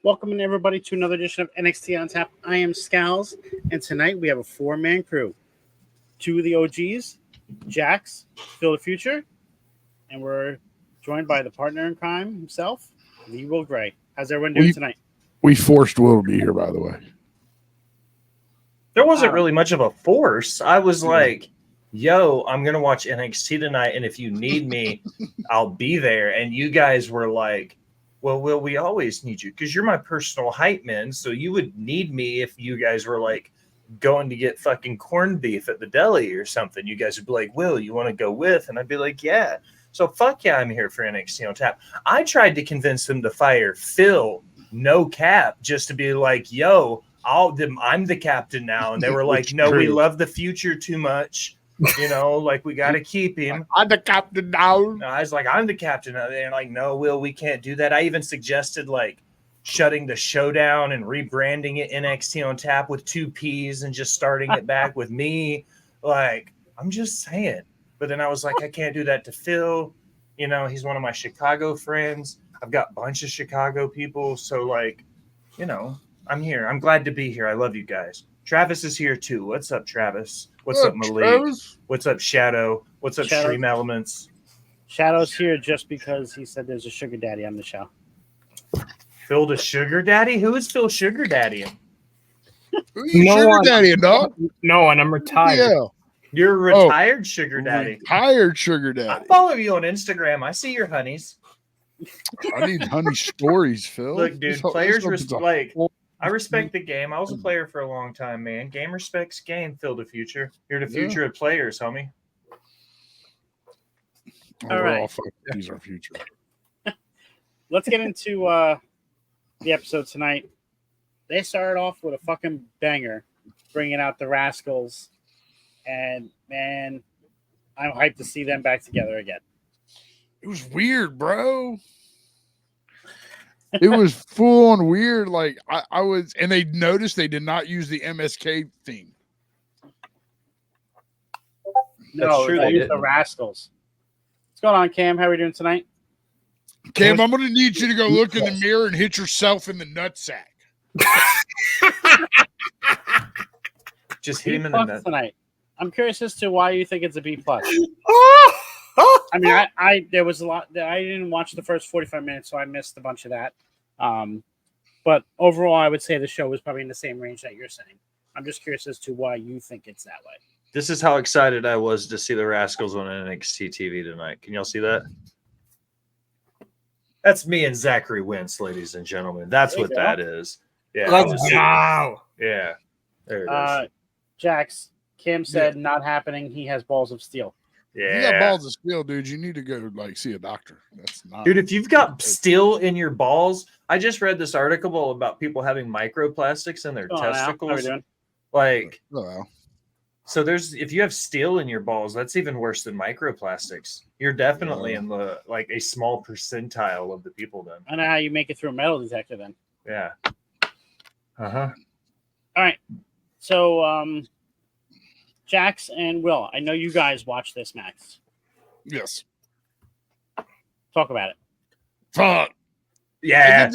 Welcome everybody to another edition of NXT on Tap. I am Scalz, and tonight we have a four-man crew. Two of the OGs, Jax, Phil the Future, and we're joined by the partner in crime himself, the Will Gray. How's everyone doing tonight? We forced Will to be here, by the way. There wasn't really much of a force. I was like, yo, I'm going to watch NXT tonight, and if you need me, I'll be there. And you guys were like, well, Will, we always need you because you're my personal hype man. So you would need me if you guys were like going to get fucking corned beef at the deli or something. You guys would be like, Will, you want to go with? And I'd be like, yeah. So fuck yeah, I'm here for NXT on Tap. I tried to convince them to fire Phil, no cap, just to be like, yo, I'm the captain now. And they were like, no, we love the Future too much. You know, like we got to keep him. I'm the captain now. No, I was like, I'm the captain. And they're like, no, Will, we can't do that. I even suggested like shutting the show down and rebranding it NXT on Tap with 2 P's and just starting it back with me. Like, I'm just saying. But then I was like, I can't do that to Phil. You know, he's one of my Chicago friends. I've got a bunch of Chicago people. So like, you know, I'm here. I'm glad to be here. I love you guys. Travis is here too. What's up, Travis? What's up, Malik? Travis? What's up, Shadow? What's up, Stream Elements? Shadow's here just because he said there's a sugar daddy on the show. Phil the sugar daddy? Who is Phil sugar daddy? Sugar daddy, dog? No, and I'm retired. Yeah. You're a retired sugar daddy. Retired sugar daddy. I follow you on Instagram. I see your honeys. I need honey stories, Phil. Look, dude, players I respect the game. I was a player for a long time, man. Game respects game, Phil the Future. You're the future of players, homie. All right. He's our future. Let's get into the episode tonight. They started off with a fucking banger, bringing out the Rascalz. And, man, I'm hyped to see them back together again. It was weird, bro. It was full on weird. Like I was, and they noticed they did not use the MSK theme. No, they used the Rascalz. What's going on, Cam? How are we doing tonight? Cam, I'm going to need you to go look in the mirror and hit yourself in the nutsack. Just hit him in the nut tonight. I'm curious as to why you think it's a B+. I mean, there was a lot. I didn't watch the first 45 minutes, so I missed a bunch of that. But overall, I would say the show was probably in the same range that you're saying. I'm just curious as to why you think it's that way. This is how excited I was to see the Rascalz on NXT TV tonight. Can y'all see that? That's me and Zachary Wentz, ladies and gentlemen. That's what that is. Yeah. Wow. Yeah. There it is. Jax, Kim said not happening. He has balls of steel. Yeah. You got balls of steel, dude. You need to go like see a doctor. That's not, dude. If you've got steel in your balls, I just read this article about people having microplastics in their testicles. Like, so if you have steel in your balls, that's even worse than microplastics. You're definitely in the like a small percentile of the people. Then I know how you make it through a metal detector. Then yeah. All right. So Jax and Will, I know you guys watch this, Max. Yes. Talk about it. Fuck. Yeah.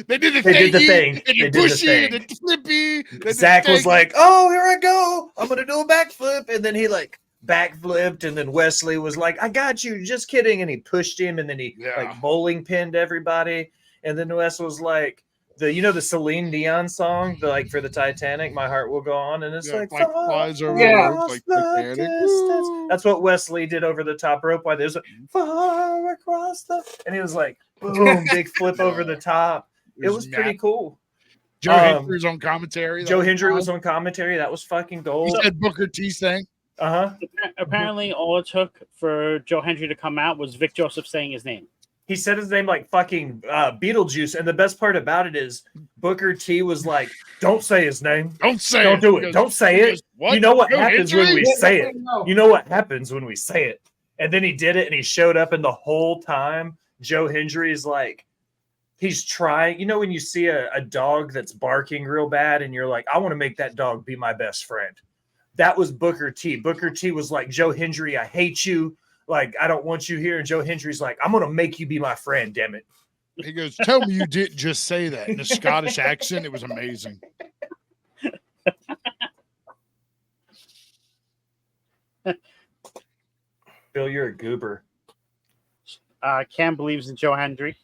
They did the thing. They did pushy, they did flippy. Zach was like, oh, here I go. I'm going to do a backflip. And then he like backflipped. And then Wesley was like, I got you. Just kidding. And he pushed him. And then he like bowling pinned everybody. And then Wes was like, the Celine Dion song, for the Titanic, My Heart Will Go On, and it's flies over the rope, that's what Wesley did over the top rope. Why there's far across the, and he was like, boom, big flip over the top. It was pretty cool. Joe Hendry was on commentary. Joe Hendry was on commentary. That was fucking gold. He said Booker T thing. Apparently, all it took for Joe Hendry to come out was Vic Joseph saying his name. He said his name like fucking Beetlejuice. And the best part about it is Booker T was like, don't say his name. Don't say Don't it. do it. Don't say it. What? You know what happens when we say it. You know what happens when we say it. And then he did it and he showed up, and the whole time Joe Hendry is like, he's trying. You know when you see a dog that's barking real bad and you're like, I want to make that dog be my best friend. That was Booker T. Booker T was like, Joe Hendry, I hate you. Like, I don't want you here. And Joe Hendry's like, I'm going to make you be my friend, damn it. He goes, "Tell me you didn't just say that in a Scottish accent." It was amazing. Phil, you're a goober. Cam believes in Joe Hendry.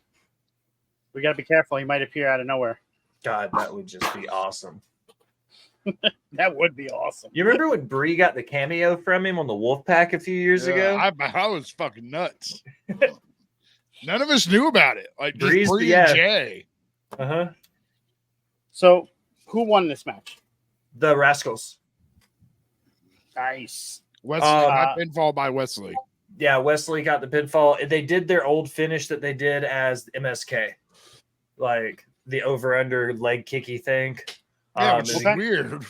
We got to be careful. He might appear out of nowhere. God, that would just be awesome. That would be awesome. You remember when Bree got the cameo from him on the Wolfpack a few years ago? I was fucking nuts. None of us knew about it. Like just Breeze, Bree yeah. and Jay. Uh-huh. So, who won this match? The Rascalz. Nice. Wesley got pinfall by Wesley. Yeah, Wesley got the pinfall. They did their old finish that they did as MSK. Like the over-under leg kicky thing. Yeah, which is weird.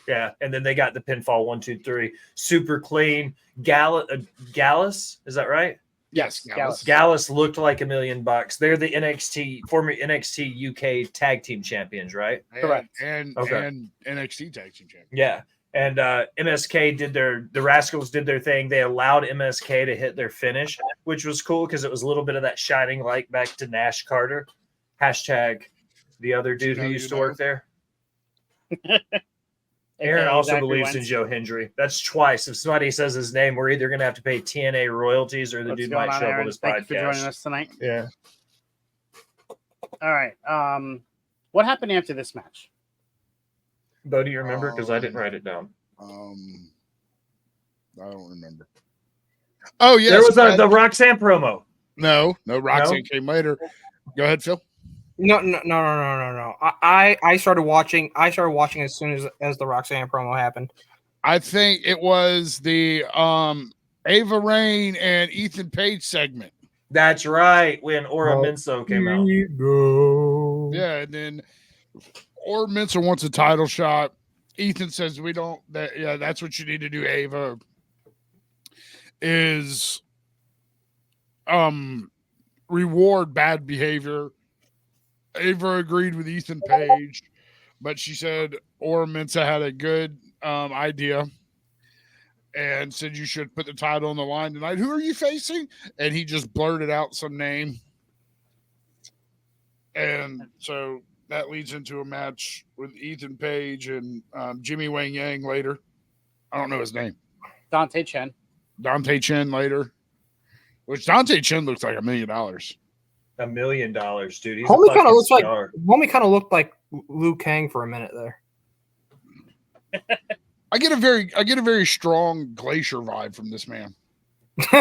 Yeah, and then they got the pinfall 1, 2, 3. Super clean. Gallus, is that right? Yes, Gallus looked like $1 million. They're the former NXT UK tag team champions, right? Correct. And NXT tag team champions. Yeah. And MSK the Rascalz did their thing. They allowed MSK to hit their finish, which was cool because it was a little bit of that shining light back to Nash Carter. Hashtag the other dude who used to work there. Aaron also believes in Joe Hendry. That's twice. If somebody says his name, we're either going to have to pay TNA royalties or the dude might show up on his podcast. Thank you for joining us tonight. Yeah. All right. What happened after this match? Bo, do you remember? Because I didn't write it down. I don't remember. Oh, yes. There was the Roxanne promo. No, Roxanne came later. Go ahead, Phil. No. I started watching as soon as the Roxanne promo happened. I think it was the Ava Raine and Ethan Page segment. That's right. When Ora Minso came out. Yeah, and then Ora Minso wants a title shot. Ethan says we don't. That's what you need to do, Ava. Is reward bad behavior. Ava agreed with Ethan Page, but she said Ora Mensa had a good idea and said you should put the title on the line tonight. Who are you facing? And he just blurted out some name. And so that leads into a match with Ethan Page and Jimmy Wang Yang later. I don't know his name. Dante Chen later. Which Dante Chen looks like $1 million. $1 million, dude. He's Homie kind of looked like Liu Kang for a minute there. I get a very strong Glacier vibe from this man.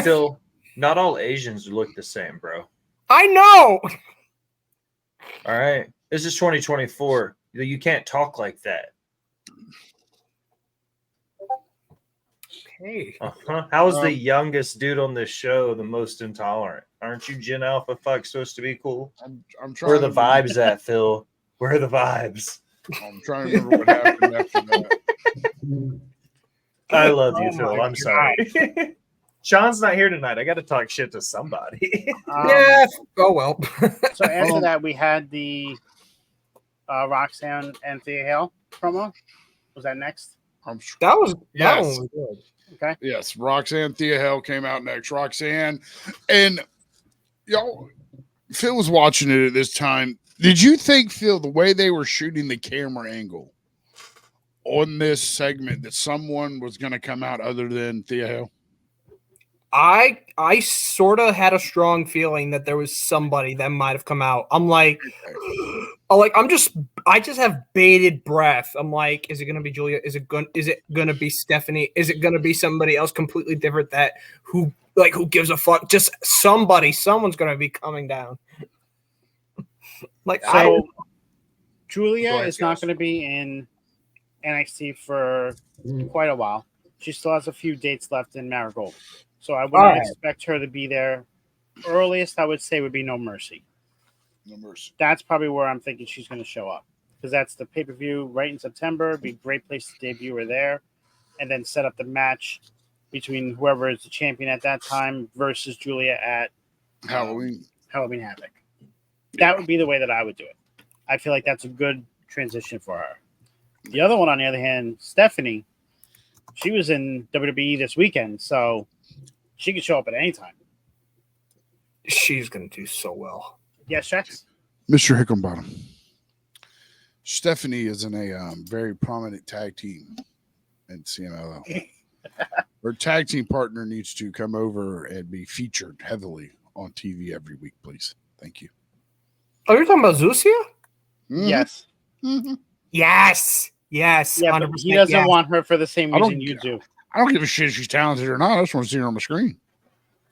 Phil, not all Asians look the same, bro. I know. All right. This is 2024. You can't talk like that. Hey. Uh-huh. How's the youngest dude on this show the most intolerant? Aren't you Gen Alpha fuck supposed to be cool? I'm trying. Where are the vibes at, Phil? Where are the vibes? I'm trying to remember what happened after that. I love you, Phil. I'm sorry. Sean's not here tonight. I got to talk shit to somebody. Yeah. Oh well. So after that, we had the Roxanne and Thea Hale promo. Was that next? That one Yes. was good. Okay. Yes, Roxanne Thea Hale came out next. Roxanne and y'all, Phil was watching it at this time. Did you think, Phil, the way they were shooting the camera angle on this segment, that someone was going to come out other than Thea Hale? I sort of had a strong feeling that there was somebody that might have come out. I just have bated breath. I'm like, is it going to be Julia? Is it going to be Stephanie? Is it going to be somebody else completely different who gives a fuck? Just someone's going to be coming down. Julia is not going to be in NXT for quite a while. She still has a few dates left in Marigold. So I wouldn't expect her to be there. Earliest I would say would be No Mercy. No Mercy. That's probably where I'm thinking she's going to show up. Because that's the pay-per-view right in September. It'd be a great place to debut her there. And then set up the match between whoever is the champion at that time versus Julia at Halloween Havoc. That would be the way that I would do it. I feel like that's a good transition for her. The other one, on the other hand, Stephanie, she was in WWE this weekend, so she could show up at any time. She's going to do so well. Yes, Jax? Mr. Hickenbottom. Stephanie is in a very prominent tag team in CMLL. Her tag team partner needs to come over and be featured heavily on TV every week, please. Thank you. Oh, you're talking about Zucia? Mhm. Yes. Mhm. Yes. Yes. Yeah, but 100%, he doesn't yes. want her for the same I don't- reason you do. I don't give a shit if she's talented or not. I just want to see her on the screen.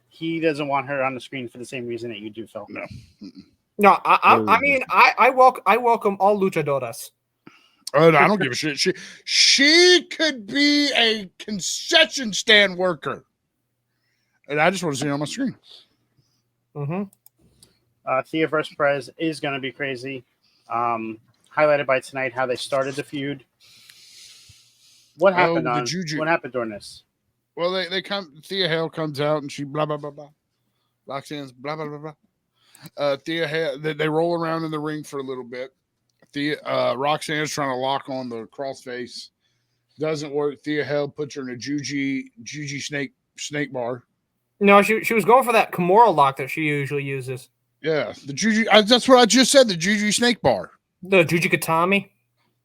He doesn't want her on the screen for the same reason that you do, Phil. No. No, I mean, I welcome all luchadoras. Oh, no, I don't give a shit. She could be a concession stand worker. And I just want to see her on my screen. Mm-hmm. Thea versus Perez is going to be crazy. Highlighted by tonight how they started the feud. What happened the on Juju. what happened during this? Well, they come. Thea Hale comes out and she blah blah blah blah. Roxanne's blah blah blah blah. Thea Hale. They roll around in the ring for a little bit. Roxanne's trying to lock on the crossface. Doesn't work. Thea Hale puts her in a Juju snake bar. No, she was going for that Kimura lock that she usually uses. Yeah, the Juju. That's what I just said. The Juju snake bar. The Juju Katami.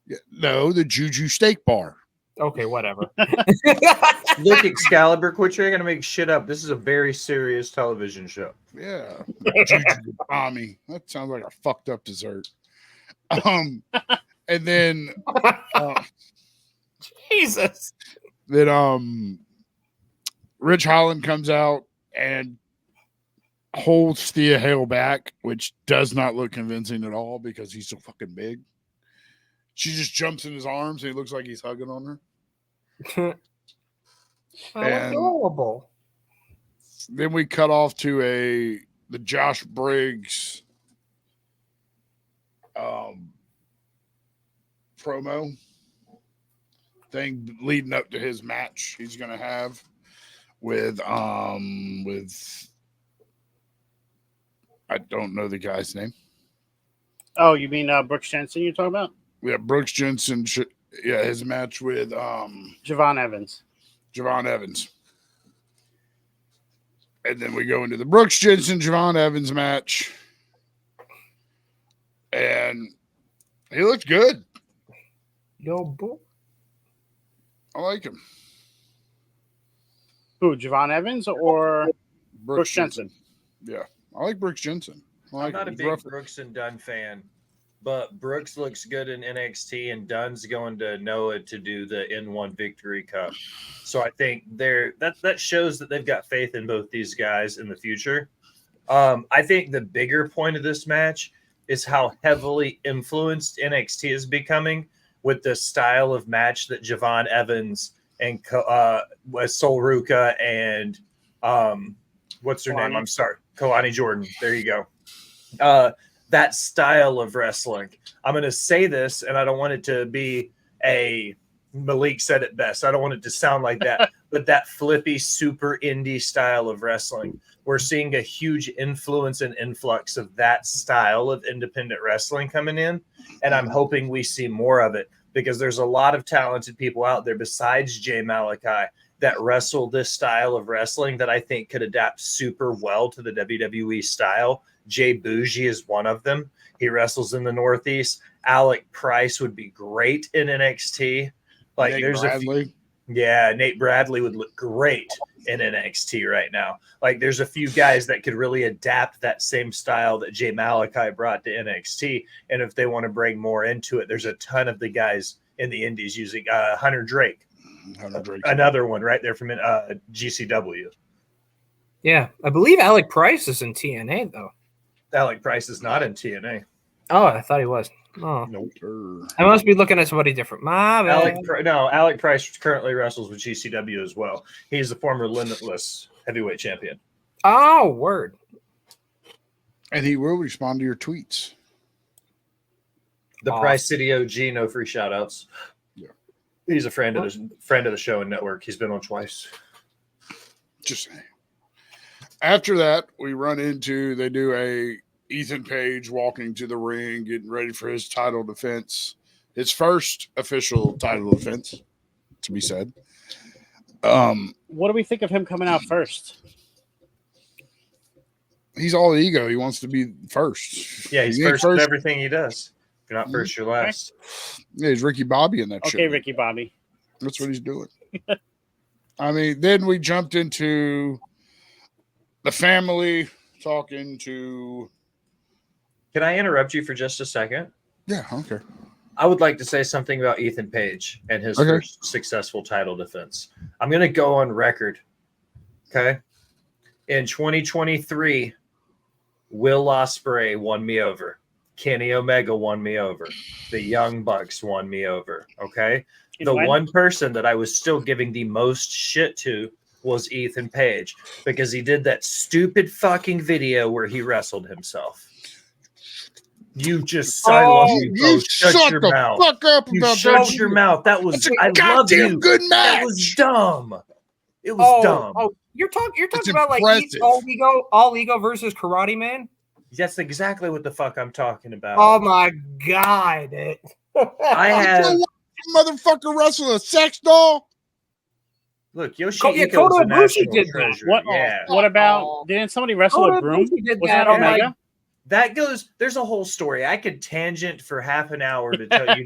Yeah, no, the Juju snake bar. Okay, whatever. Look, Excalibur, quit trying to make shit up. This is a very serious television show. Yeah, Juju Katami. That sounds like a fucked up dessert. And then Jesus. Then Rich Holland comes out and holds Thea Hale back, which does not look convincing at all because he's so fucking big. She just jumps in his arms and he looks like he's hugging on her. Adorable. Then we cut off to the Josh Briggs promo thing leading up to his match he's gonna have with I don't know the guy's name. Oh, you mean Brooks Jensen you're talking about? Yeah, Brooks Jensen. His match with Javon Evans. And then we go into the Brooks Jensen Javon Evans match, and he looks good. Yo, boy. I like him. Who, Javon Evans or Brooks Jensen? Yeah, I like Brooks Jensen. I'm not a big Brooks and Dunn fan, but Brooks looks good in NXT, and Dunn's going to Noah to do the N1 Victory Cup. So I think that shows that they've got faith in both these guys in the future. I think the bigger point of this match is how heavily influenced NXT is becoming with the style of match that Javon Evans and Sol Ruka and what's her name? I'm sorry, Kalani Jordan. There you go. That style of wrestling. I'm going to say this, and I don't want it to be Malik said it best. I don't want it to sound like that, but that flippy, super indie style of wrestling. We're seeing a huge influence and influx of that style of independent wrestling coming in, and I'm hoping we see more of it because there's a lot of talented people out there besides Jay Malachi that wrestle this style of wrestling that I think could adapt super well to the WWE style. Jay Bougie is one of them. He wrestles in the Northeast. Alec Price would be great in NXT. Like Nate Bradley. Nate Bradley would look great in NXT right now. Like there's a few guys that could really adapt that same style that Jay Malachi brought to NXT. And if they want to bring more into it, there's a ton of the guys in the indies using Hunter Drake. Another one right there from GCW. Yeah, I believe Alec Price is in TNA though. Alec Price is not in TNA. Oh, I thought he was. Oh, nope. I must be looking at somebody different. My bad. Alec Price currently wrestles with GCW as well. He's the former Limitless heavyweight champion. Oh, word. And he will respond to your tweets. The Price City OG, no free shout outs. Yeah. He's a friend of the show and network. He's been on twice. Just saying. After that, we run into, they do a Ethan Page walking to the ring, getting ready for his title defense. His first official title defense, to be said. What do we think of him coming out first? He's all ego. He wants to be first. Yeah, he's He ain't first in everything he does. If you're not first, you're last. Yeah, he's Ricky Bobby in that shit. Okay, Ricky Bobby. That's what he's doing. I mean, then we jumped into the family talking to. Can I interrupt you for just a second? Yeah, okay. I would like to say something about Ethan Page and his first successful title defense. I'm going to go on record. Okay. In 2023, Will Ospreay won me over. Kenny Omega won me over. The Young Bucks won me over. Okay. One person that I was still giving the most shit to was Ethan Page because he did that stupid fucking video where he wrestled himself. You just silence you shut your mouth. Fuck up you about shut your mouth. That was I love you. Good match. That was dumb. It was dumb. Oh, you're talking about impressive. Like all ego versus Karate Man? That's exactly what the fuck I'm talking about. Oh my god. I have motherfucker wrestle a sex doll. Look, Yoshihiko's a national treasure. What about? Didn't somebody wrestle a broom? Was that Omega? That goes. There's a whole story. I could tangent for half an hour to tell you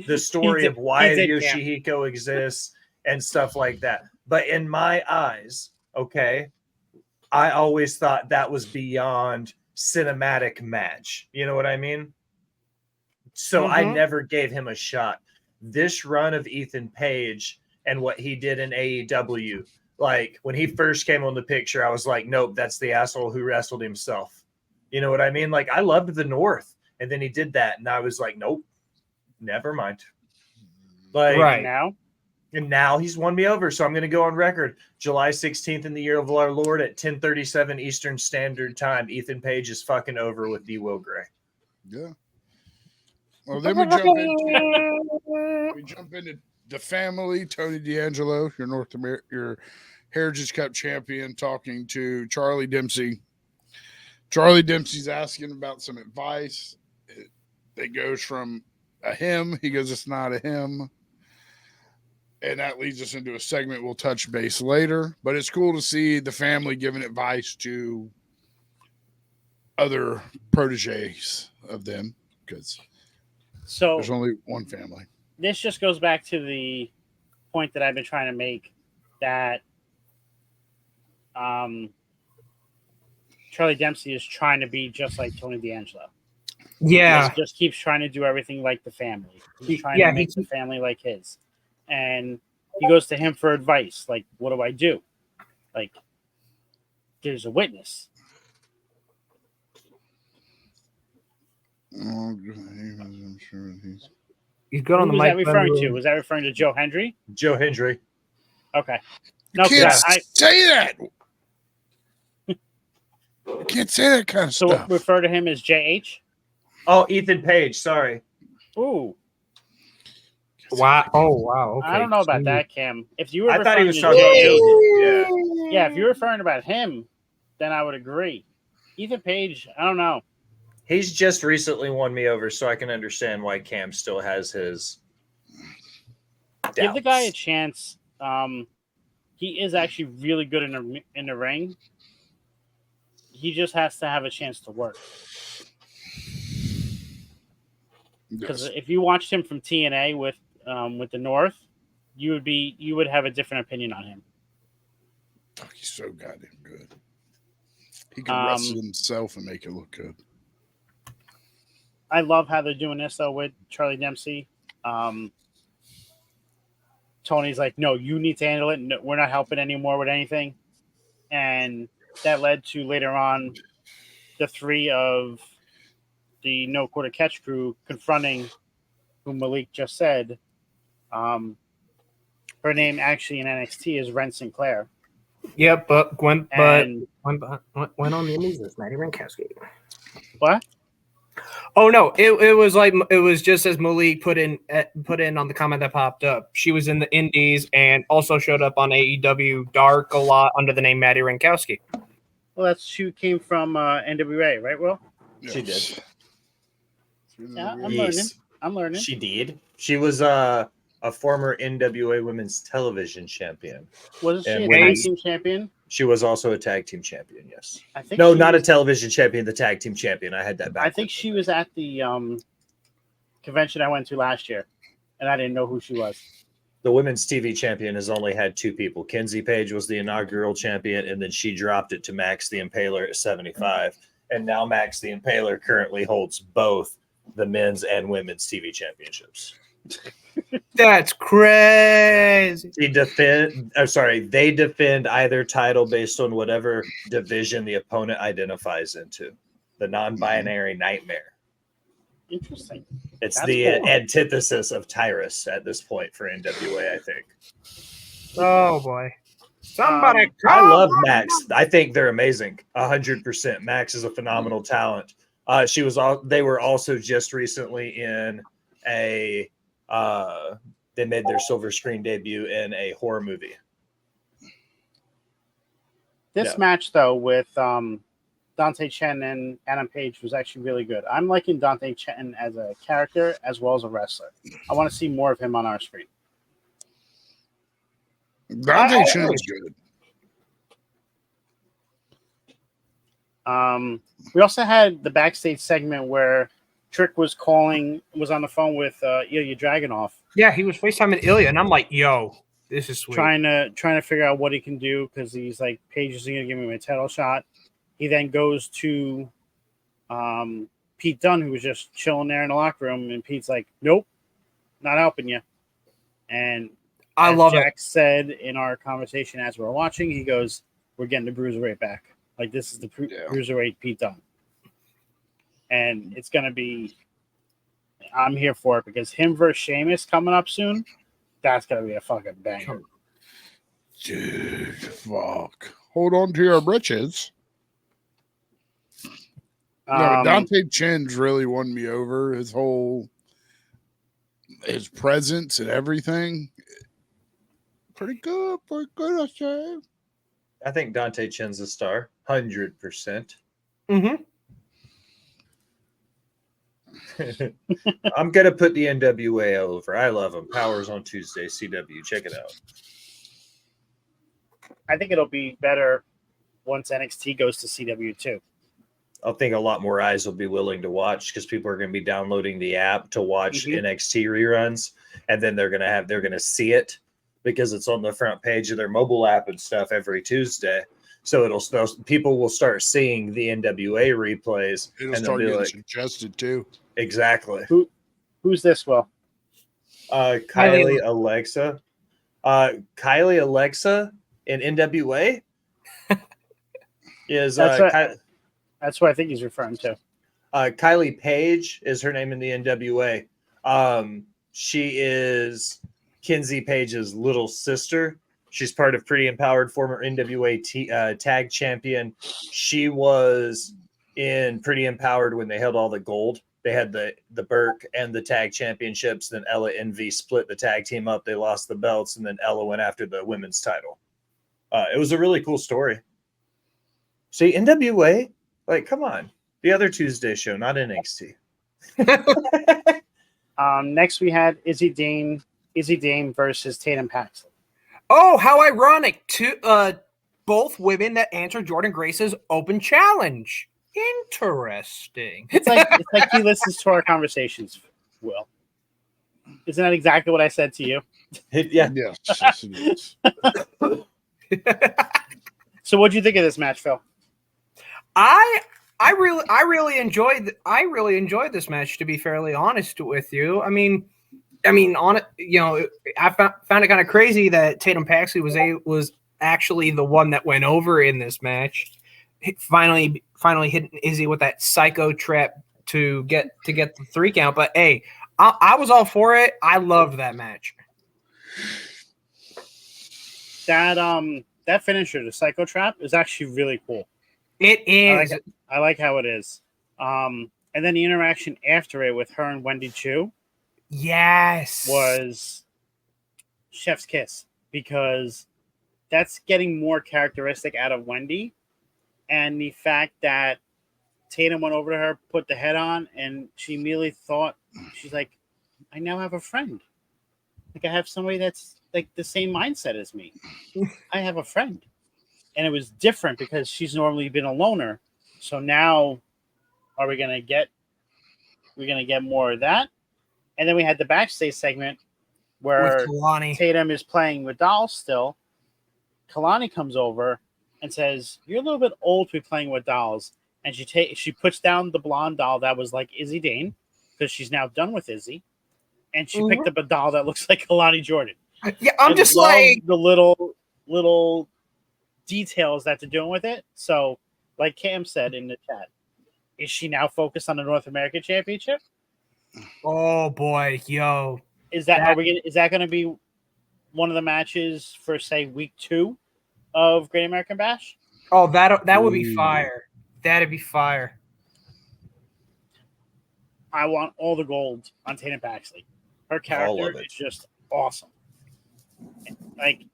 the story of why Yoshihiko exists and stuff like that. But in my eyes, okay, I always thought that was beyond cinematic match. You know what I mean? So I never gave him a shot. This run of Ethan Page and what he did in AEW, like when he first came on the picture, I was like, nope, that's the asshole who wrestled himself. You know what I mean? Like I loved the North, and then he did that, and I was like, nope, never mind. Like and now he's won me over. So I'm going to go on record. July 16th in the year of our Lord at 10:37 Eastern Standard Time. Ethan Page is fucking over with D. Will Gray. Yeah. Well, then we jump into the family. Tony D'Angelo, your Heritage Cup champion, talking to Charlie Dempsey. Charlie Dempsey's asking about some advice. It goes from a him. He goes, it's not a him. And that leads us into a segment we'll touch base later. But it's cool to see the family giving advice to other proteges of them because there's only one family. This just goes back to the point that I've been trying to make that Charlie Dempsey is trying to be just like Tony D'Angelo. Yeah. He just keeps trying to do everything like the family. He's trying to make the family like his. And he goes to him for advice. Like, what do I do? Like, there's a witness. I'm sure he's good on the mic. Who was that referring to? Was that referring to Joe Hendry? Joe Hendry. Okay. No, you can't say that. You can't say that kind of stuff. So refer to him as JH? Oh, Ethan Page. Sorry. Ooh. Wow. Oh, wow. Okay. I don't know about that, Cam. If you were I thought he was talking talking yeah, if you're referring about him, then I would agree. Ethan Page, I don't know. He's just recently won me over, so I can understand why Cam still has his doubts. Give the guy a chance. He is actually really good in the ring. He just has to have a chance to work. Because if you watched him from TNA with the North, you would have a different opinion on him. Oh, he's so goddamn good. He can wrestle himself and make it look good. I love how they're doing this though with Charlie Dempsey. Tony's like, no, you need to handle it. No, we're not helping anymore with anything. And that led to later on the three of the No Quarter Catch crew confronting who Malik just said. Her name actually in NXT is Ren Sinclair. Yep, but Gwen on the Indies is Maddie Rankowski. What? Oh no, it was just as Malik put in on the comment that popped up. She was in the Indies and also showed up on AEW Dark a lot under the name Maddie Rankowski. Well, she came from NWA, right? Will? Yes. She did. Yeah, I'm learning. She did. She was a former NWA Women's Television Champion. Wasn't she a tag team champion? She was also a tag team champion. Yes. I think No, she not a was- television champion. The tag team champion. I had that back. I think she was at the convention I went to last year, and I didn't know who she was. The women's TV champion has only had two people. Kenzie Page was the inaugural champion, and then she dropped it to Max the Impaler at 75. And now Max the Impaler currently holds both the men's and women's TV championships. That's crazy. They defend either title based on whatever division the opponent identifies into. The non-binary nightmare. Interesting. It's That's the cool. antithesis of Tyrus at this point for NWA, I think. Oh boy. Somebody I love call Max. I think they're amazing. 100%. Max is a phenomenal talent. They were also just recently in a they made their silver screen debut in a horror movie. This match, though, with Dante Chen and Adam Page was actually really good. I'm liking Dante Chen as a character as well as a wrestler. I want to see more of him on our screen. Dante Chen is good. We also had the backstage segment where Trick was on the phone with Ilya Dragunov, Yeah, he was FaceTiming Ilya, and I'm like, yo, this is sweet. trying to figure out what he can do because he's like, Page isn't going to give him a title shot. He then goes to Pete Dunne, who was just chilling there in the locker room, and Pete's like, nope, not helping you. And I as love Jack said in our conversation as we were watching, he goes, we're getting the Bruiserweight back. Like, this is the Bruiserweight Pete Dunne. And it's going to be – I'm here for it because him versus Sheamus coming up soon, that's going to be a fucking banger. Dude, fuck. Hold on to your britches. No, Dante Chen's really won me over. His presence and everything. Pretty good, I say. I think Dante Chen's a star. 100%. Mm-hmm. I'm going to put the NWA over. I love them. Powers on Tuesday, CW. Check it out. I think it'll be better once NXT goes to CW too. I think a lot more eyes will be willing to watch because people are going to be downloading the app to watch NXT reruns, and then they're going to see it because it's on the front page of their mobile app and stuff every Tuesday. So people will start seeing the NWA replays. It'll and start be getting like, suggested too. Exactly. Who's this, Will? Kylie Alexa. Kylie Alexa in NWA is that's what I think he's referring to. Kylie Page is her name in the NWA. She is Kenzie Page's little sister. She's part of Pretty Empowered, former NWA tag champion. She was in Pretty Empowered when they held all the gold. They had the Burke and the tag championships. Then Ella and V split the tag team up. They lost the belts, and then Ella went after the women's title. It was a really cool story. See, NWA, like, come on. The other Tuesday show, not NXT. Next we had Izzy Dame versus Tatum Paxley. Oh, how ironic. Both women that answered Jordan Grace's open challenge. Interesting. It's like he listens to our conversations, Will. Isn't that exactly what I said to you? Yeah. Yes, it is. So what'd you think of this match, Phil? I really enjoyed this match, to be fairly honest with you. I mean, on it, I found it kind of crazy that Tatum Paxley was actually the one that went over in this match. Finally hitting Izzy with that psycho trap to get the 3 count. But hey, I was all for it. I loved that match. That finisher, the psycho trap, is actually really cool. It is. I like how it is. And then the interaction after it with her and Wendy Chu, yes, was chef's kiss because that's getting more characteristic out of Wendy. And the fact that Tatum went over to her, put the head on, and she immediately thought, she's like, I now have a friend. Like, I have somebody that's like the same mindset as me. I have a friend. and it was different because she's normally been a loner. So now, are we gonna get? We're gonna get more of that, and then we had the backstage segment where With Kalani. Tatum is playing with dolls still. Kalani comes over and says, "You're a little bit old to be playing with dolls." And she puts down the blonde doll that was like Izzy Dane because she's now done with Izzy, and she picked up a doll that looks like Kalani Jordan. Yeah, I'm just like the little details that they're doing with it. So, like Cam said in the chat, is she now focused on the North American Championship? oh boy, yo. Is that gonna be one of the matches for say week 2 of Great American Bash? Oh, that would be fire. That'd be fire. I want all the gold on Tatum Paxley. Her character is just awesome. Like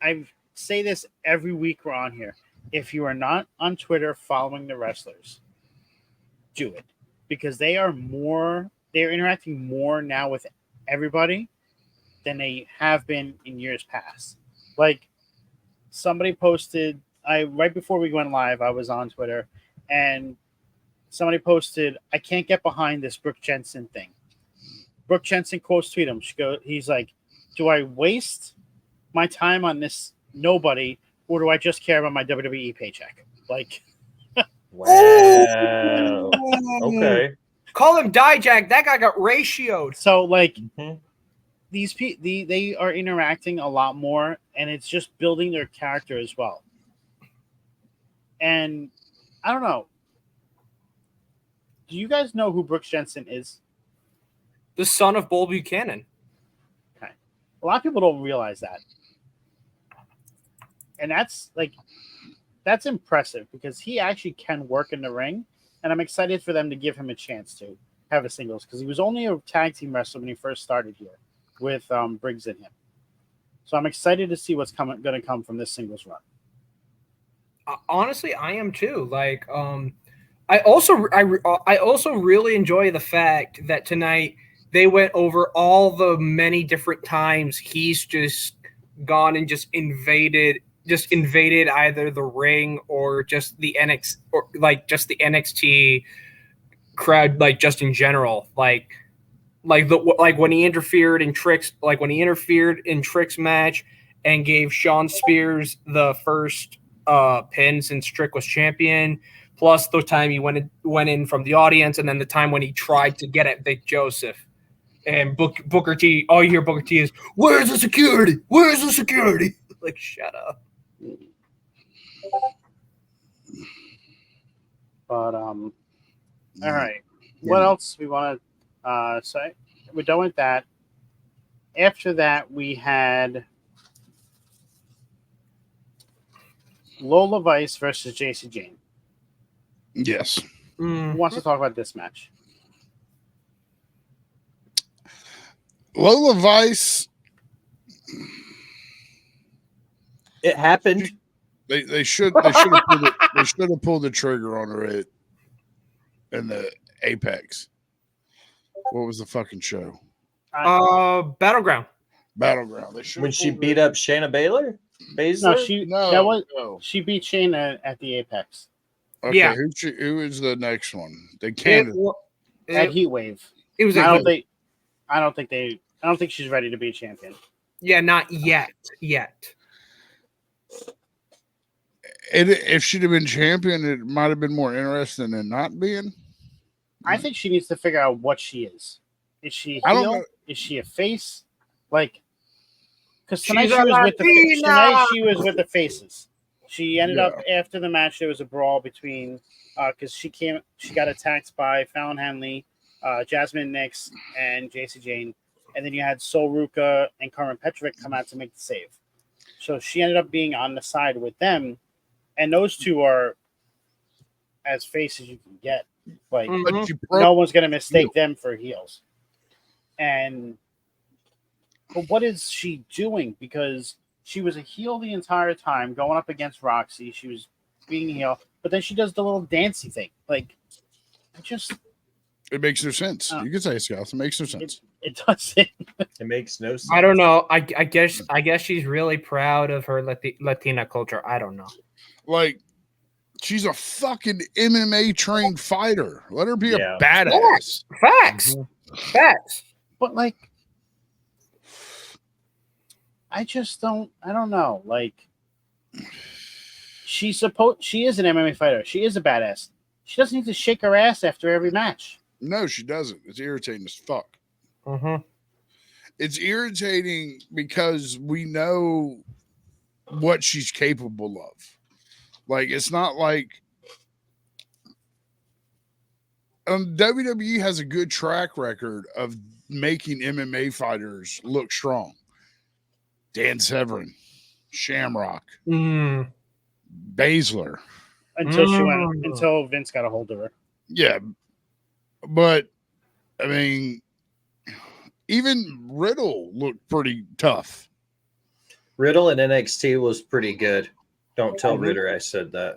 I say this every week we're on here. If you are not on Twitter following the wrestlers, do it because they're interacting more now with everybody than they have been in years past. Like somebody posted, right before we went live, I was on Twitter and somebody posted, "I can't get behind this Brooke Jensen thing." Brooke Jensen quotes tweet him. He's like, "Do I waste my time on this nobody, or do I just care about my WWE paycheck?" Like, wow. Okay. Call him Dijak. That guy got ratioed. So, like, they are interacting a lot more, and it's just building their character as well. And I don't know. Do you guys know who Brooke Jensen is? The son of Bull Buchanan. Okay. A lot of people don't realize that. And that's impressive because he actually can work in the ring. And I'm excited for them to give him a chance to have a singles because he was only a tag team wrestler when he first started here with Briggs and him. So I'm excited to see what's going to come from this singles run. Honestly, I am too. Like, I also really enjoy the fact that tonight they went over all the many different times he's just gone and just invaded either the ring or just the NXT crowd, like just in general, like when he interfered in Trick's match and gave Sean Spears the first pin since Trick was champion, plus the time he went in from the audience, and then the time when he tried to get at Vic Joseph. And Booker T, all you hear Booker T is, "Where's the security? Where's the security?" Like, shut up. But all right. What else we want to say? We're done with that. After that, we had Lola Vice versus JC Jane. Yes. Who wants to talk about this match? Lola Vice. It happened. They should have pulled the trigger on her in the Apex. What was the fucking show? Battleground. Battleground. They should When she beat up Shayna Baszler? She beat Shayna at the Apex. Okay, Yeah. Who is the next one? They can't. At Heat Wave. It was. I don't think she's ready to be a champion. Yeah, not yet. If she'd have been champion, it might have been more interesting than not being. I think she needs to figure out what she is. Is she a I don't heel? know. Is she a face? Like, because She's tonight a she was with the faces. She ended up after the match. There was a brawl between because she got attacked by Fallon Henley, Jasmine Nix, and JC Jane, and then you had Sol Ruka and Carmen Petrovic come out to make the save. So she ended up being on the side with them, and those two are as face as you can get. Like no one's gonna mistake them for heels. But what is she doing? Because she was a heel the entire time, going up against Roxy. She was being a heel, but then she does the little dancey thing. Like, it makes no sense. You can say Scalz. It makes no sense. It doesn't. It makes no sense. I don't know. I guess she's really proud of her Latina culture. I don't know. Like, she's a fucking MMA trained fighter. Let her be Yeah. a badass. Facts. Facts. But like, I don't know. Like, she is an MMA fighter. She is a badass. She doesn't need to shake her ass after every match. No, she doesn't. It's irritating as fuck. Mm-hmm. It's irritating because we know what she's capable of. Like, it's not like WWE has a good track record of making MMA fighters look strong. Dan Severn, Shamrock, Baszler. Until Vince got a hold of her. Yeah. But, I mean, even Riddle looked pretty tough. Riddle in NXT was pretty good. Don't tell Ritter I said that.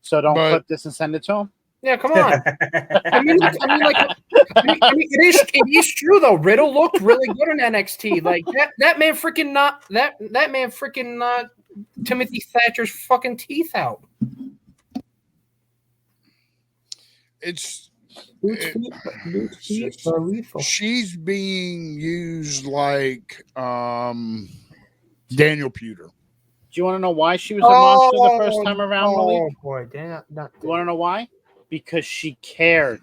So don't clip this and send it to him. Yeah, come on. I mean, it is true though. Riddle looked really good in NXT. Like that man freaking knocked Timothy Thatcher's fucking teeth out. She's being used like Daniel Puder. Do you want to know why she was a monster the first time around, Malik? Oh boy, damn! You want to know why? Because she cared.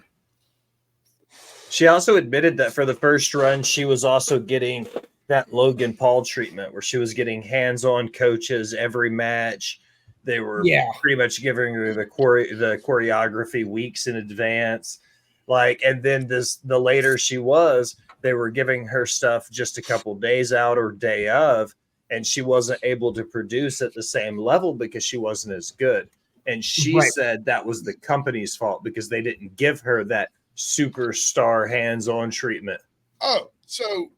She also admitted that for the first run, she was also getting that Logan Paul treatment where she was getting hands-on coaches every match. They were pretty much giving her the choreography weeks in advance. Like, and then the later she was, they were giving her stuff just a couple days out or day of, and she wasn't able to produce at the same level because she wasn't as good. And she said that was the company's fault because they didn't give her that superstar hands-on treatment. Oh, so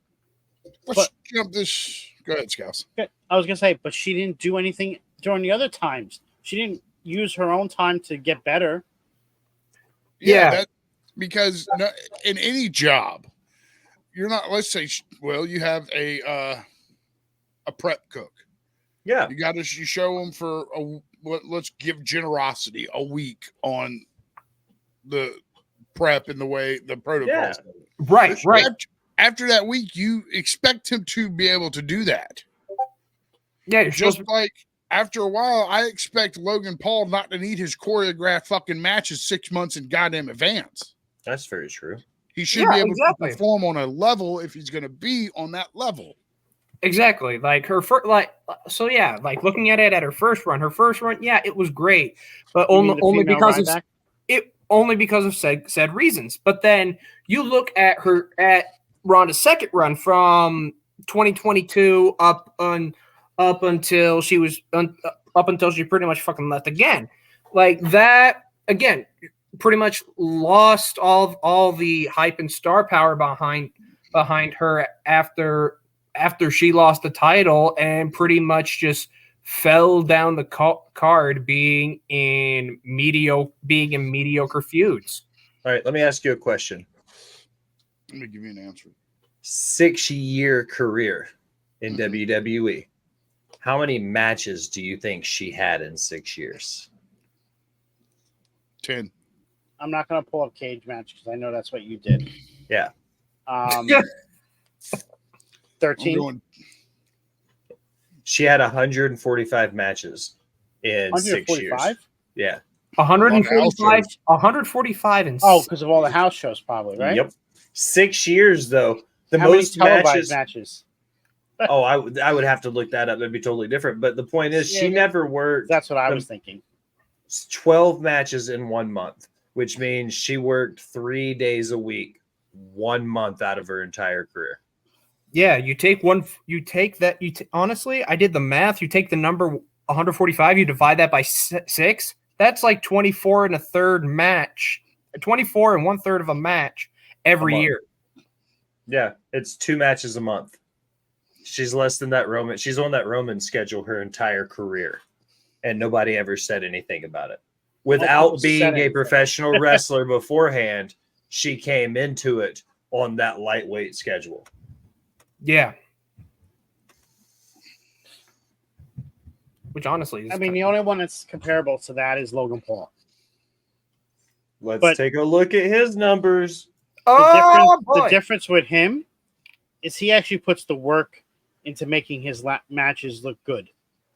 let's jump this. Go ahead, Scalz. I was gonna say, but she didn't do anything during the other times. She didn't use her own time to get better. Yeah. Because in any job, you're not. Let's say, you have a prep cook. Yeah, you show them for let's give generosity a week on the prep and the way the protocols. Yeah. Right. After that week, you expect him to be able to do that. Yeah, just like after a while, I expect Logan Paul not to need his choreographed fucking matches 6 months in goddamn advance. That's very true. He should be able to perform on a level if he's going to be on that level. Exactly. Like her first, looking at it at her first run, it was great, but only because of said reasons. But then you look at Ronda's second run from 2022 up until she pretty much fucking left again. Like that again, pretty much lost all the hype and star power behind her after she lost the title and pretty much just fell down the card being in mediocre feuds. All right, let me ask you a question. Let me give you an answer. 6-year career in WWE. How many matches do you think she had in 6 years? 10. I'm not going to pull up cage match because I know that's what you did. Yeah. 13. She had 145 matches in 6 years. Yeah. 145 and because of all the house shows, probably, right? Yep. 6 years though. How most many televised matches. I would have to look that up. That'd be totally different. But the point is, she never worked. That's what I was thinking. 12 matches in 1 month, which means she worked 3 days a week, 1 month out of her entire career. Yeah, honestly, I did the math. You take the number 145, you divide that by 6. That's like 24 and a third match, 24 and 1/3 of a match every year. Yeah, it's 2 matches a month. She's less than that Roman. She's on that Roman schedule her entire career, and nobody ever said anything about it. Without being a professional wrestler beforehand, she came into it on that lightweight schedule. Yeah. Which honestly is I mean, the only one that's comparable to that is Logan Paul. Let's take a look at his numbers. The difference with him is he actually puts the work into making his matches look good.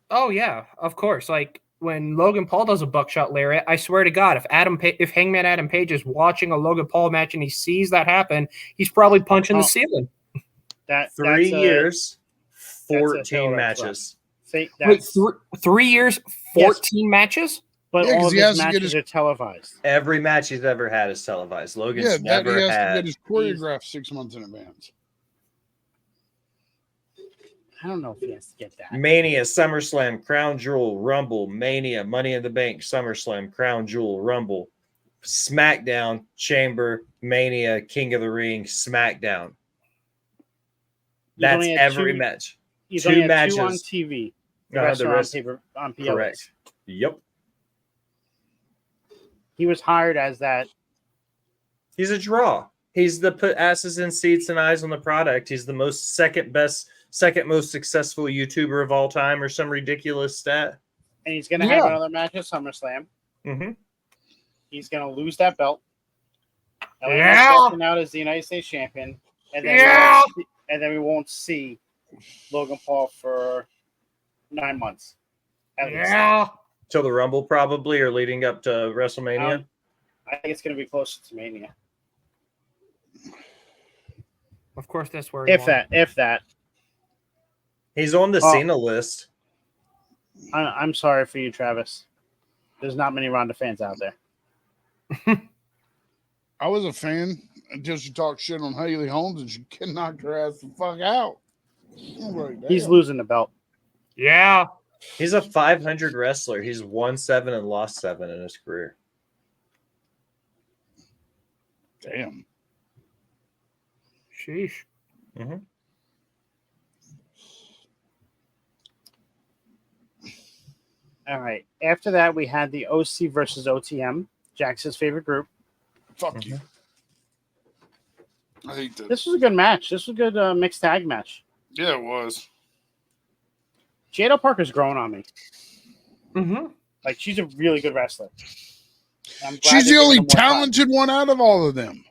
Oh yeah, of course. Like when Logan Paul does a buckshot lariat, I swear to God, if Hangman Adam Page is watching a Logan Paul match and he sees that happen, he's probably punching the ceiling. That 3 years, 14 matches. Wait, 3 years, 14 matches? But all of his matches are televised. Every match he's ever had is televised. Logan's he has never had. to get his choreographed 6 months in advance. I don't know if he has to get that. Mania, SummerSlam, Crown Jewel, Rumble, Mania, Money in the Bank, SummerSlam, Crown Jewel, Rumble, SmackDown, Chamber, Mania, King of the Ring, SmackDown. That's every match. He's only had 2 on TV. The rest are on PLS. Correct. Yep. He was hired as that. He's a draw. He's the put asses in seats and eyes on the product. He's the second most successful YouTuber of all time, or some ridiculous stat. And he's going to have another match at SummerSlam. Mm-hmm. He's going to lose that belt. Out as the United States champion, and then we won't see Logan Paul for 9 months. Till the Rumble, probably, or leading up to WrestleMania. I think it's going to be closer to Mania. Of course, that's where. If that. He's on the Cena list. I'm sorry for you, Travis. There's not many Ronda fans out there. I was a fan until she talked shit on Haley Holmes and she can knock her ass the fuck out. He's losing the belt. Yeah. He's a 500 wrestler. He's won 7 and lost 7 in his career. Damn. Sheesh. Mm-hmm. All right. After that, we had the OC versus OTM, Jax's favorite group. Fuck you. I hate this. This was a good match. This was a good mixed tag match. Yeah, it was. Jada Parker's growing on me. Mm-hmm. Like, she's a really good wrestler. She's the only talented one out of all of them.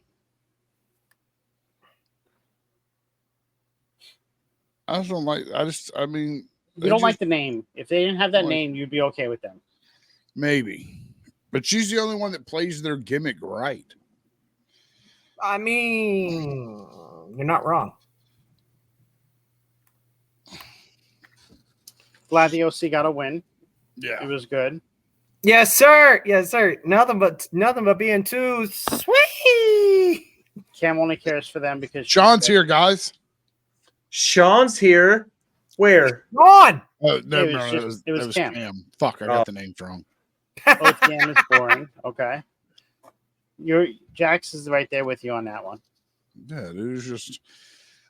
I just don't like. You don't like the name. If they didn't have that name, you'd be okay with them. Maybe. But she's the only one that plays their gimmick right. I mean, you're not wrong. Glad the OC got a win. Yeah. It was good. Yes, sir. Yes, sir. Nothing but being too sweet. Cam only cares for them because Sean's here, guys. Sean's here. Where? On. Oh, no, it was Cam. Fuck, I got the name wrong. Cam is boring. Okay. Jax is right there with you on that one. Yeah, it was just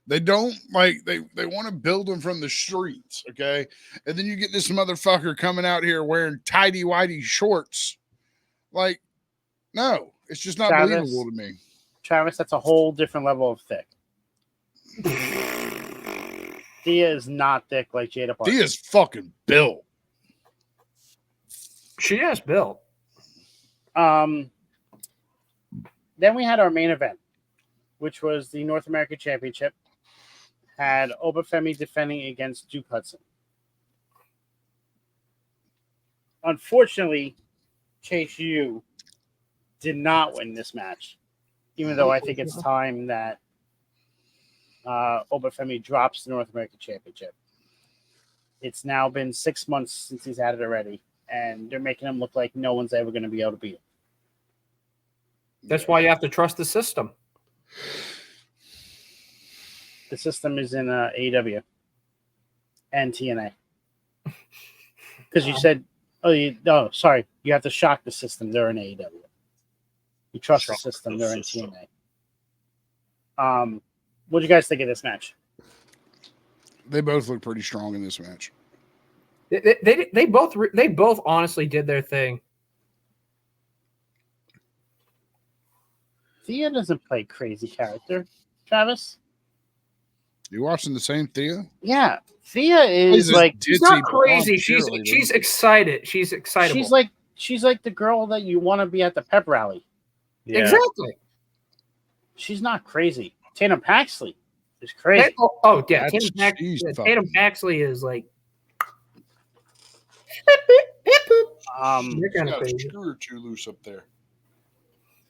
they don't like they want to build them from the streets, okay? And then you get this motherfucker coming out here wearing tidy whitey shorts. Like, no, it's just not believable to me. Travis, that's a whole different level of thick. Dia is not thick like Jada Parker. Dia's fucking built. She is built. Then we had our main event, which was the North American Championship. Had Obafemi defending against Duke Hudson. Unfortunately, Chase U did not win this match, even though I think it's time that Obafemi drops the North American Championship. It's now been 6 months since he's had it already, and they're making him look like no one's ever going to be able to beat him. That's why you have to trust the system. The system is in AEW and TNA. Because you said, sorry, you have to shock the system. They're in AEW. You trust the system. They're in TNA. What do you guys think of this match? They both look pretty strong in this match. They both honestly did their thing. Thea doesn't play crazy character. Travis? You watching the same Thea? Yeah. Thea is She's like She's not crazy. She's excited. She's excitable. she's like the girl that you want to be at the pep rally. Yeah. Exactly. She's not crazy. Tatum Paxley is crazy. Yeah, Tatum Tatum Paxley is like. She's kind of got a crazy. screw or two loose up there.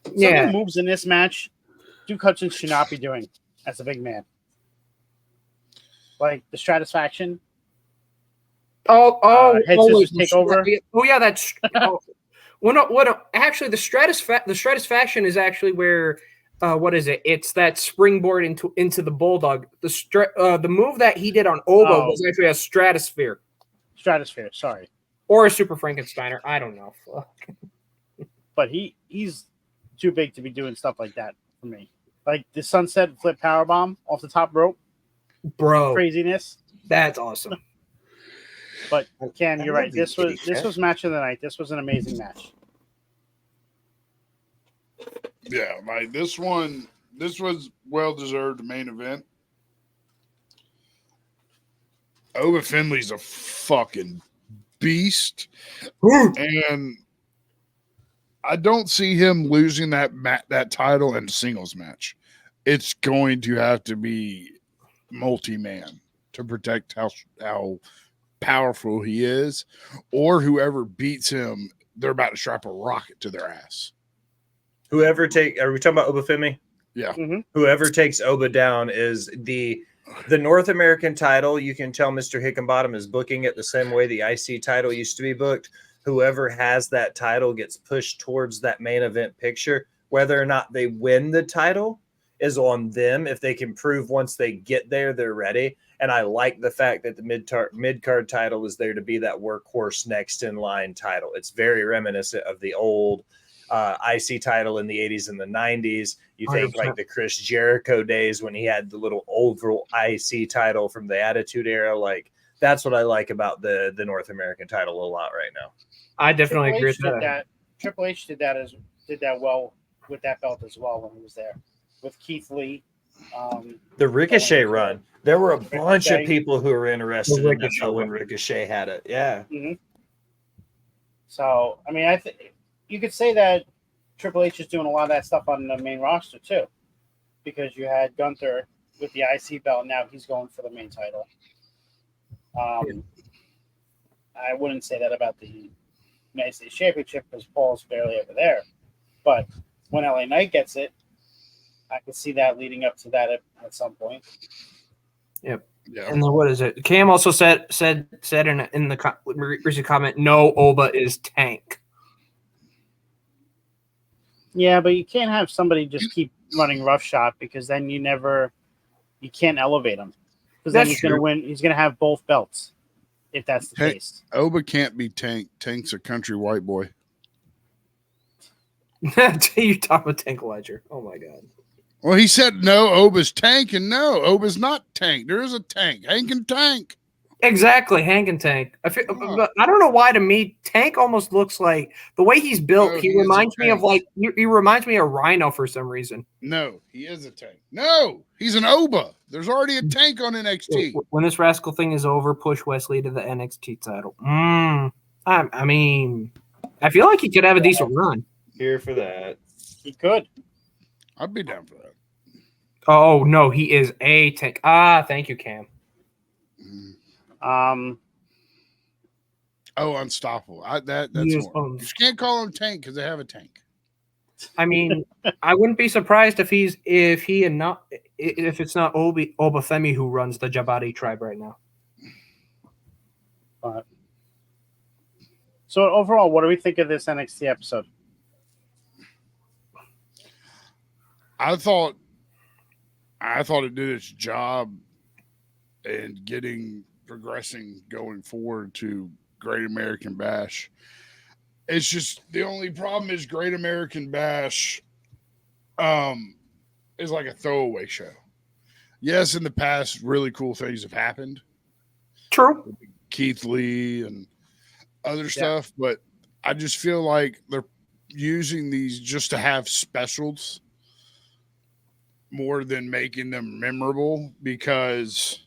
Some of Yeah. the moves in this match, Duke Hudson should not be doing as a big man. Like the Stratisfaction. Head scissors take over. Oh yeah, that's. Actually, the Stratisfaction is actually where. What is it? It's that springboard into the Bulldog. The move that he did on Oba was actually a Stratosphere. Stratosphere, sorry. Or a Super Frankensteiner. I don't know. Fuck. But he's too big to be doing stuff like that for me. Like the sunset flip powerbomb off the top rope. Bro. Craziness. That's awesome. But Ken, you're right. This was match of the night. This was an amazing match. Yeah, like this was well deserved main event. Oba Finley's a fucking beast, and I don't see him losing that title in a singles match. It's going to have to be multi-man to protect how powerful he is, or whoever beats him, they're about to strap a rocket to their ass. Are we talking about Oba Femi? Yeah. Mm-hmm. Whoever takes Oba down is the North American title. You can tell Mr. Hickenbottom is booking it the same way the IC title used to be booked. Whoever has that title gets pushed towards that main event picture. Whether or not they win the title is on them. If they can prove once they get there, they're ready. And I like the fact that the mid-card title is there to be that workhorse next in line title. It's very reminiscent of the old IC title in the 80s and the 90s. You think 100%. like the Chris Jericho days when he had the little oval IC title from the Attitude Era. Like that's what I like about the North American title a lot right now. I definitely agree with Triple H that. Triple H did that well with that belt as well when he was there with Keith Lee. The Ricochet run. There were a bunch of Ricochet. people who were interested in that Ricochet belt when Ricochet had it. Yeah. Mm-hmm. So I mean, I think you could say that Triple H is doing a lot of that stuff on the main roster too, because you had Gunther with the IC belt. Now he's going for the main title. I wouldn't say that about the United States Championship because Paul's barely ever there. But when LA Knight gets it, I could see that leading up to that at some point. Yep. Yeah. And then what is it? Cam also said in the recent comment, no, Oba is Tank. Yeah, but you can't have somebody just keep running roughshod because then you can't elevate him. Because then he's going to win. He's going to have both belts if that's the case. Oba can't be Tank. Tank's a country white boy. You talk about Tank Ledger. Oh my god. Well, he said no, Oba's Tank, and no, Oba's not Tank. There is a Tank. Hank and Tank. Exactly, Hank and Tank. But I don't know why to me, Tank almost looks like the way he's built. No, he he reminds is a me of tank. he reminds me of Rhino for some reason. No, he is a Tank. No, he's an Oba. There's already a Tank on NXT. When this Rascal thing is over, push Wesley to the NXT title. I mean, I feel like he could have a decent run. Here for that. He could. I'd be down for that. Oh no, he is a Tank. Thank you, Cam. Unstoppable. That's Yes, more. You just can't call him Tank because they have a Tank. I mean, I wouldn't be surprised if it's not Obafemi who runs the Jabari tribe right now. So overall, what do we think of this NXT episode? I thought it did its job in progressing going forward to Great American Bash. It's just the only problem is Great American Bash is like a throwaway show. Yes, in the past, really cool things have happened. True. Keith Lee and other stuff, but I just feel like they're using these just to have specials. more than making them memorable because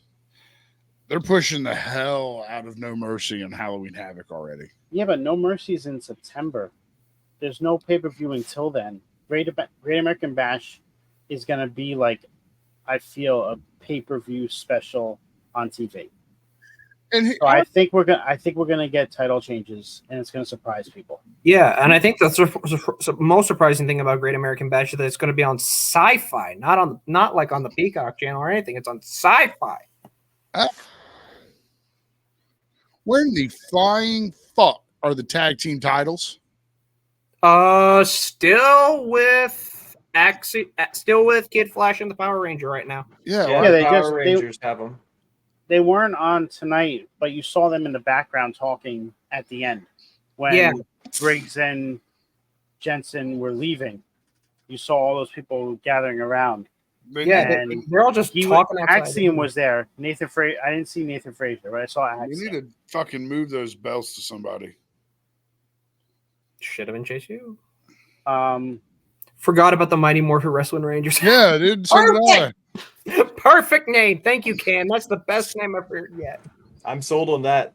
they're pushing the hell out of No Mercy and Halloween Havoc already. Yeah, but No Mercy is in September. There's no pay-per-view until then. Great American Bash is going to be like, I feel, a pay-per-view special on TV. And So I think we're gonna get title changes, and it's gonna surprise people. Yeah, and I think that's the most surprising thing about Great American Bash is that it's going to be on Sci-Fi, not like on the Peacock channel or anything. It's on Sci-Fi. Where in the flying fuck are the tag team titles? Still with Kid Flash and the Power Ranger right now. Yeah, the they Power Rangers have them. They weren't on tonight, but you saw them in the background talking at the end when Briggs and Jensen were leaving. You saw all those people gathering around. They're all just talking outside. Axiom was there. Nathan Fraser. I didn't see Nathan Fraser, but I saw Axiom. We need to fucking move those belts to somebody. Should have been Chase U. Forgot about the Mighty Morphin Wrestling Rangers. Yeah, dude. So did I. Perfect name. Thank you, Cam. That's the best name I've heard yet. I'm sold on that.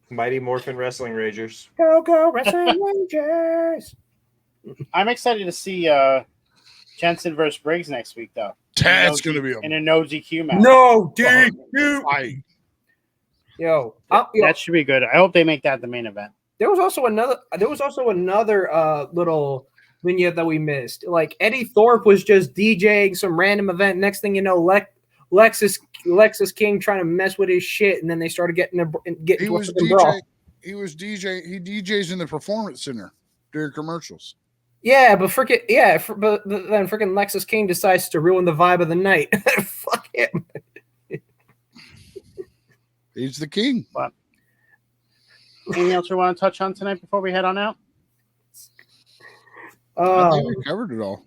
Mighty Morphin Wrestling Rangers. Go, Wrestling Rangers. I'm excited to see Jensen versus Briggs next week, though. That's going to be in a no DQ match. No DQ. That should be good. I hope they make that the main event. There was also another little vignette that we missed. Like Eddie Thorpe was just DJing some random event. Next thing you know, Lexus King trying to mess with his shit, and then they started getting into a brawl. He DJs in the Performance Center during commercials. Yeah, but then freaking Lexus King decides to ruin the vibe of the night. Fuck him. He's the king. But anything else we want to touch on tonight before we head on out? I think we covered it all.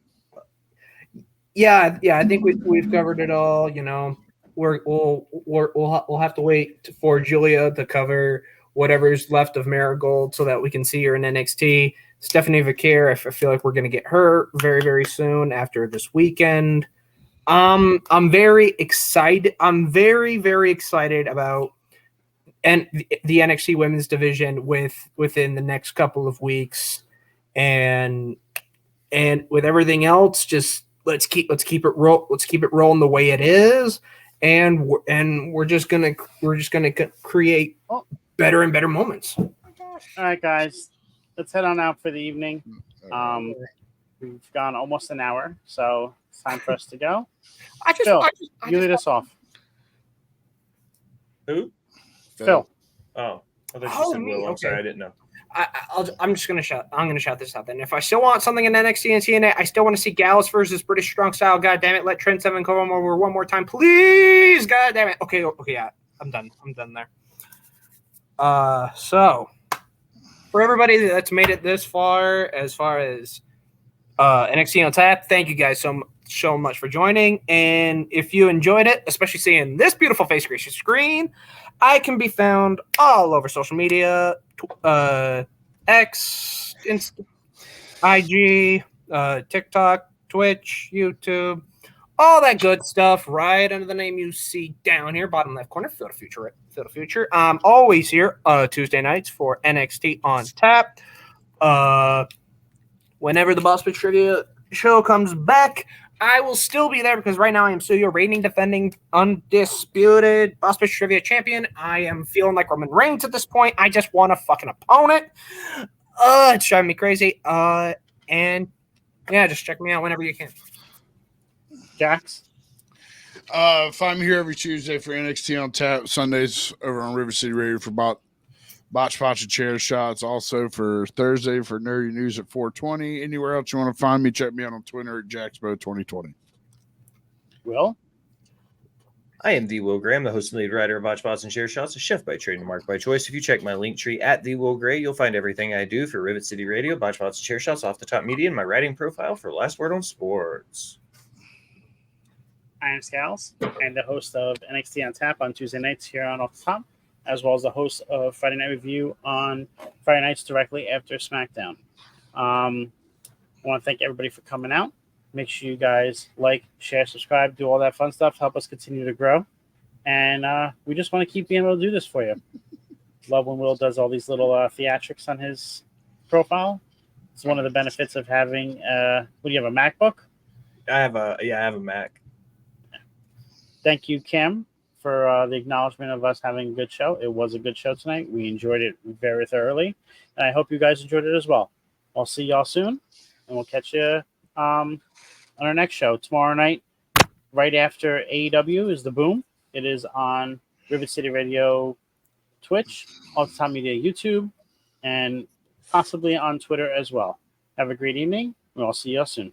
Yeah, I think we've covered it all. You know, we'll have to wait for Julia to cover whatever's left of Marigold so that we can see her in NXT. Stephanie Vaquer, I feel like we're going to get her very, very soon after this weekend. I'm very excited. I'm very, very excited about the NXT women's division within the next couple of weeks, and with everything else, just let's keep it rolling the way it is, and we're just gonna create better and better moments. All right, guys, let's head on out for the evening. We've gone almost an hour, so it's time for us to go. You lead us off. Who? Phil. Oh, I thought you said Will. I'm sorry, I didn't know. I'm gonna shout this out then. If I still want something in NXT and TNA, I still want to see Scalz versus British Strong Style. God damn it, let Trent Seven come over one more time, please. God damn it. Okay, yeah, I'm done there. So for everybody that's made it this far, as far as NXT on tap, thank you guys so much for joining. And if you enjoyed it, especially seeing this beautiful face creation screen, I can be found all over social media, X, IG, TikTok, Twitch, YouTube, all that good stuff right under the name you see down here, bottom left corner, Feel the Future. I'm always here Tuesday nights for NXT on tap. Whenever the Boss Pitch Trivia show comes back, I will still be there because right now I am still your reigning, defending, undisputed Boss Pitch Trivia champion. I am feeling like Roman Reigns at this point. I just want a fucking opponent. It's driving me crazy. And yeah, just check me out whenever you can. Jax? Find me here every Tuesday for NXT on tap, Sundays over on River City Radio for Botch and Chair Shots. Also for Thursday for Nerdy News at 4:20. Anywhere else you want to find me, check me out on Twitter at JaxBo2020. Will? I am the Will Gray. I'm the host and lead writer of Botch Bots and Chair Shots, a chef by trade and mark by choice. If you check my link tree at the Will Gray, you'll find everything I do for Rivet City Radio, Botch Bots and Chair Shots, Off the Top Media, and my writing profile for Last Word on Sports. I am Scalz, and the host of NXT on Tap on Tuesday nights here on Off the Top, as well as the host of Friday Night Review on Friday nights directly after SmackDown. I want to thank everybody for coming out. Make sure you guys like, share, subscribe, do all that fun stuff. Help us continue to grow. And we just want to keep being able to do this for you. Love when Will does all these little theatrics on his profile. It's one of the benefits of having, what do you have, a MacBook? I have a Mac. Thank you, Kim, for the acknowledgement of us having a good show. It was a good show tonight. We enjoyed it very thoroughly. And I hope you guys enjoyed it as well. I'll see y'all soon. And we'll catch you on our next show. Tomorrow night, right after AEW, is The Boom. It is on Rivet City Radio, Twitch, All the Time Media, YouTube, and possibly on Twitter as well. Have a great evening. We'll see you all soon.